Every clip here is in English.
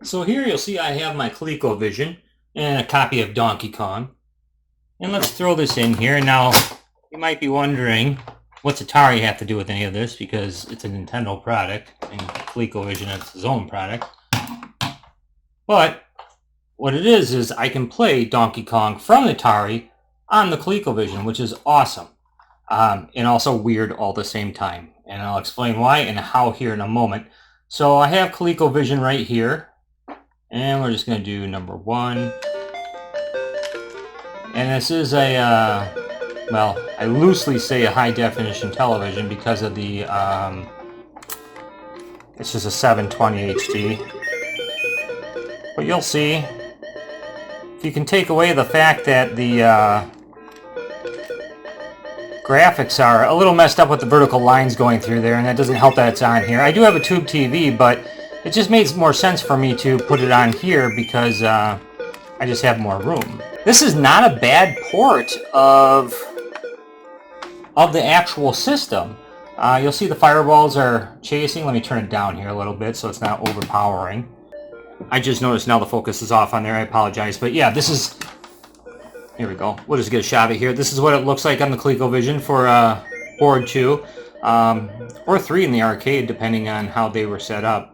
So here you'll see I have my ColecoVision and a copy of Donkey Kong. And let's throw this in here. Now, you might be wondering, what's Atari have to do with any of this? Because it's a Nintendo product, and ColecoVision is its own product. But what it is I can play Donkey Kong from Atari on the ColecoVision, which is awesome. And also weird all the same time. And I'll explain why and how here in a moment. So I have ColecoVision right here. And we're just going to do number 1. And this is a, well, I loosely say a high definition television because of the, it's just a 720 HD. But you'll see, if you can take away the fact that the graphics are a little messed up with the vertical lines going through there, and that doesn't help that it's on here. I do have a tube TV, but it just makes more sense for me to put it on here because I just have more room. This is not a bad port of the actual system. You'll see the fireballs are chasing. Let me turn it down here a little bit so it's not overpowering. I just noticed now the focus is off on there. I apologize. But yeah, this is... Here we go. We'll just get a shot of it here. This is what it looks like on the ColecoVision for board 2. Or 3 in the arcade, depending on how they were set up.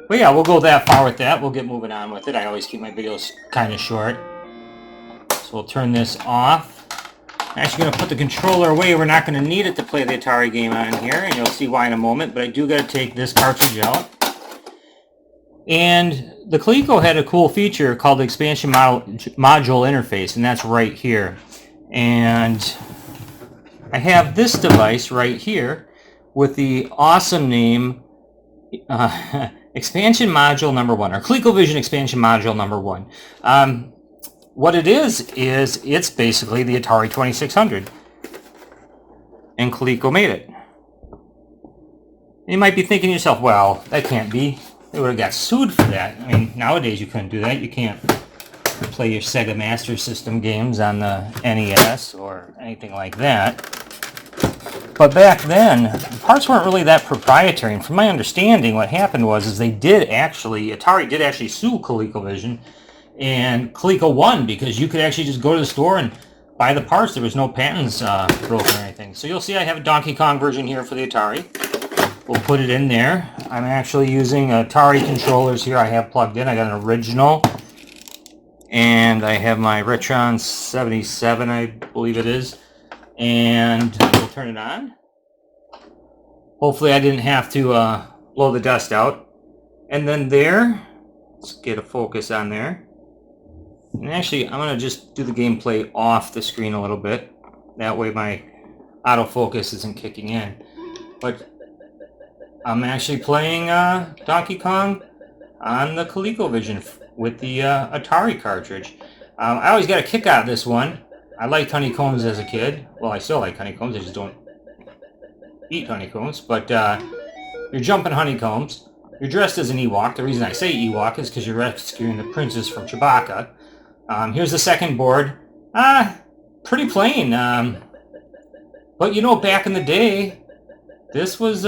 But yeah, we'll go that far with that. We'll get moving on with it. I always keep my videos kind of short. So we'll turn this off. I'm actually going to put the controller away. We're not going to need it to play the Atari game on here, and you'll see why in a moment. But I do got to take this cartridge out. And the Coleco had a cool feature called the expansion module interface, and that's right here. And I have this device right here with the awesome name Expansion Module number 1, or ColecoVision Expansion Module number 1. What it is it's basically the Atari 2600. And Coleco made it. You might be thinking to yourself, well, that can't be. They would have got sued for that. I mean, nowadays you couldn't do that. You can't play your Sega Master System games on the NES or anything like that. But back then, the parts weren't really that proprietary. And from my understanding, what happened was Atari did actually sue ColecoVision, and Coleco won because you could actually just go to the store and buy the parts. There was no patents broken or anything. So you'll see I have a Donkey Kong version here for the Atari. We'll put it in there. I'm actually using Atari controllers here I have plugged in. I got an original, and I have my Retron 77, I believe it is. And we'll turn it on. Hopefully I didn't have to blow the dust out. And then there, let's get a focus on there. And actually, I'm going to just do the gameplay off the screen a little bit. That way my autofocus isn't kicking in. But I'm actually playing Donkey Kong on the ColecoVision with the Atari cartridge. I always got a kick out of this one. I liked honeycombs as a kid. Well, I still like honeycombs. I just don't eat honeycombs. But you're jumping honeycombs. You're dressed as an Ewok. The reason I say Ewok is because you're rescuing the princess from Chewbacca. Here's the second board. Pretty plain. But you know, back in the day, this was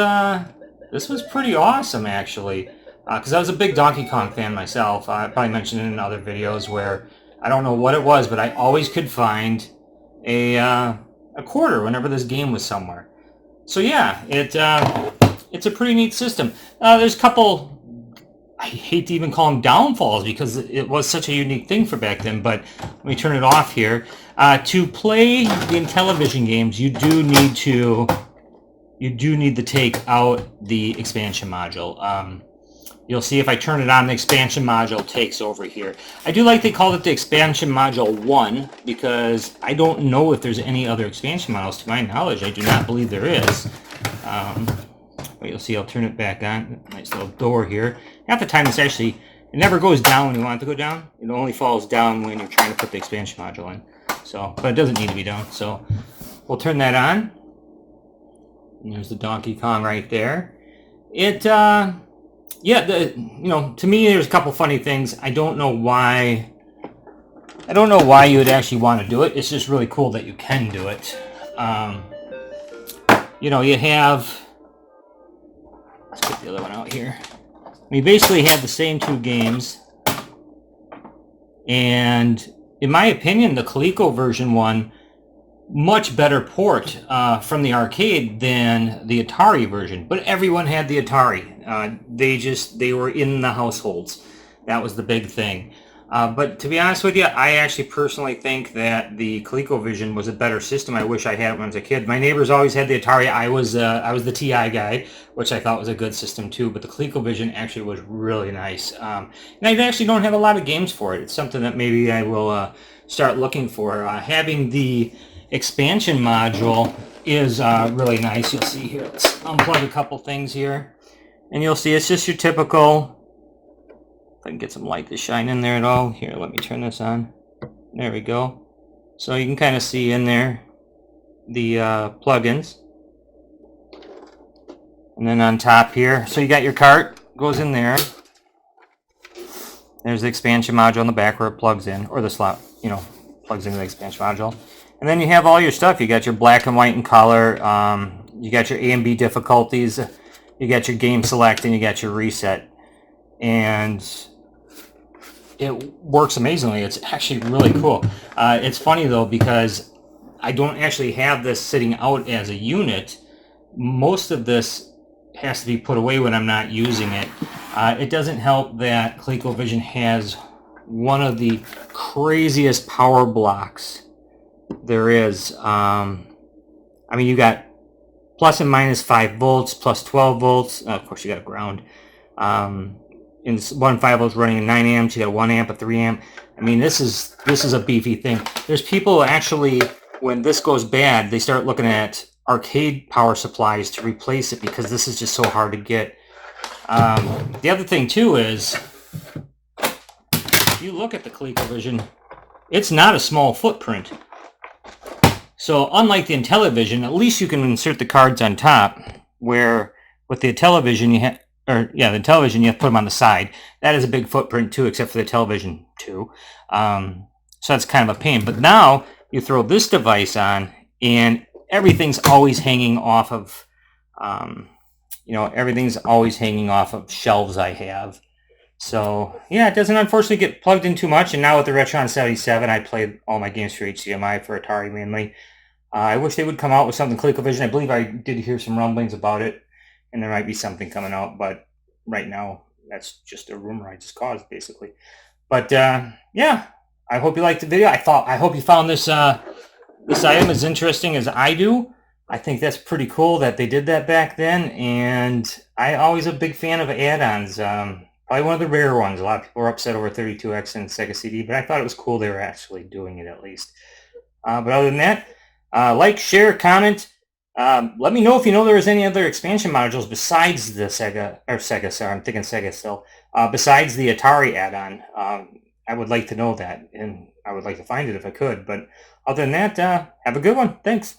pretty awesome, actually. Because I was a big Donkey Kong fan myself. I probably mentioned it in other videos where I don't know what it was, but I always could find a quarter whenever this game was somewhere. So yeah, it's a pretty neat system. There's a couple, I hate to even call them downfalls because it was such a unique thing for back then, but let me turn it off here. To play the Intellivision games, you do need to take out the expansion module. You'll see if I turn it on, the expansion module takes over here. I do like they called it the expansion module 1 because I don't know if there's any other expansion modules. To my knowledge, I do not believe there is. But you'll see I'll turn it back on. Nice little door here. Half the time it never goes down when you want it to go down. It only falls down when you're trying to put the expansion module in. So, but it doesn't need to be done. So we'll turn that on. And there's the Donkey Kong right there. Yeah, to me, there's a couple funny things. I don't know why you would actually want to do it. It's just really cool that you can do it. You have... Let's get the other one out here. We basically had the same two games, and in my opinion, the ColecoVision one, much better port from the arcade than the Atari version. But everyone had the Atari. They were in the households. That was the big thing. But to be honest with you, I actually personally think that the ColecoVision was a better system. I wish I had it when I was a kid. My neighbors always had the Atari. I was the TI guy, which I thought was a good system too. But the ColecoVision actually was really nice. And I actually don't have a lot of games for it. It's something that maybe I will start looking for. Having the expansion module is really nice. You'll see here. Let's unplug a couple things here, and you'll see it's just your typical. If I can get some light to shine in there at all. Here, let me turn this on. There we go. So you can kind of see in there the plugins. And then on top here, so you got your cart, goes in there. There's the expansion module on the back where it plugs in, or the slot, plugs into the expansion module. And then you have all your stuff. You got your black and white and color. You got your A and B difficulties. You got your game select, and you got your reset. And it works amazingly. It's actually really cool. It's funny though, because I don't actually have this sitting out as a unit. Most of this has to be put away when I'm not using it. It doesn't help that ColecoVision has one of the craziest power blocks there is. I mean, you got plus and minus 5 volts, plus 12 volts. Of course, you got a ground. And one 5 volts running in 9 amps. You got a 1 amp, a 3 amp. I mean, this is a beefy thing. There's people actually, when this goes bad, they start looking at arcade power supplies to replace it because this is just so hard to get. The other thing too is, if you look at the ColecoVision, it's not a small footprint. So unlike the Intellivision, at least you can insert the cards on top, where with the Intellivision the Intellivision, you have to put them on the side. That is a big footprint too, except for the television too. So that's kind of a pain. But now you throw this device on, and everything's always hanging off of, everything's always hanging off of shelves I have. So yeah, it doesn't unfortunately get plugged in too much. And now with the Retron 77, I played all my games for HDMI for Atari mainly. I wish they would come out with something ColecoVision. I believe I did hear some rumblings about it, and there might be something coming out, but right now that's just a rumor I just caused, basically. But yeah, I hope you liked the video. I hope you found this this item as interesting as I do. I think that's pretty cool that they did that back then, and I always a big fan of add-ons. Probably one of the rare ones. A lot of people are upset over 32X and Sega CD, but I thought it was cool they were actually doing it at least. But other than that, like, share, comment. Let me know if you know there's any other expansion modules besides the Sega, I'm thinking Sega still, besides the Atari add-on. I would like to know that, and I would like to find it if I could. But other than that, have a good one. Thanks.